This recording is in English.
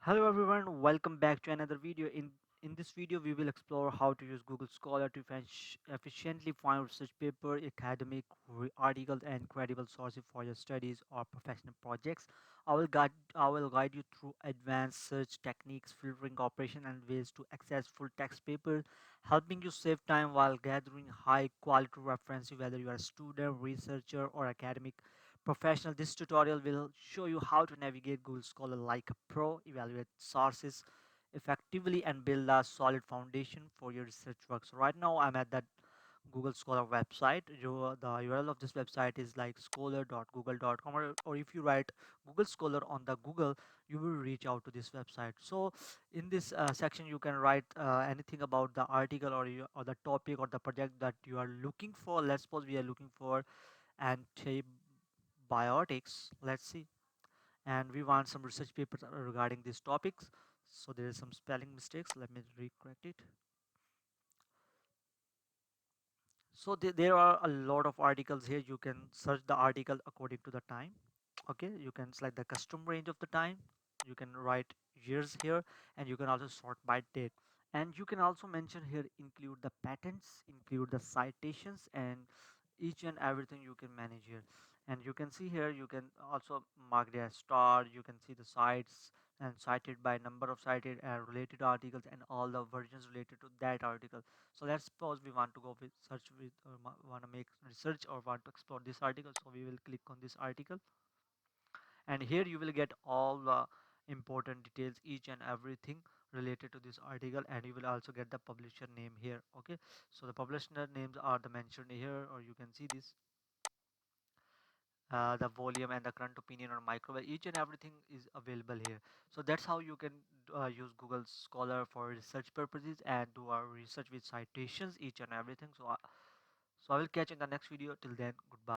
Hello everyone, welcome back to another video. In this video, we will explore how to use Google Scholar to efficiently find research paper, academic articles, and credible sources for your studies or professional projects. I will guide you through advanced search techniques, filtering operation, and ways to access full text papers, helping you save time while gathering high quality references, whether you are a student, researcher, or academic professional. This tutorial will show you how to navigate Google Scholar like a pro, evaluate sources effectively, and build a solid foundation for your research work. So right now I'm at that Google Scholar website. The URL of this website is like scholar.google.com, or if you write Google Scholar on the Google, you will reach out to this website. So in this section you can write anything about the article, or the topic, or the project that you are looking for. Let's suppose we are looking for antibiotics, let's see, and we want some research papers regarding these topics. So there is some spelling mistakes, let me recorrect it. So there are a lot of articles here. You can search the article according to the time. Okay, you can select the custom range of the time. You can write years here, and you can also sort by date. And you can also mention here, include the patents, include the citations, and each and everything you can manage here. And you can see here, you can also mark it as star. You can see the sites and cited by number of cited and related articles, and all the versions related to that article. So let's suppose we want to go with search with, or want to make research, or want to explore this article. So we will click on this article, and here you will get all the important details, each and everything related to this article, and you will also get the publisher name here. Okay, so the publisher names are the mentioned here, or you can see this, the volume and the current opinion on microwave, each and everything is available here. So that's how you can use Google Scholar for research purposes and do our research with citations, each and everything. So I will catch you in the next video. Till then, goodbye.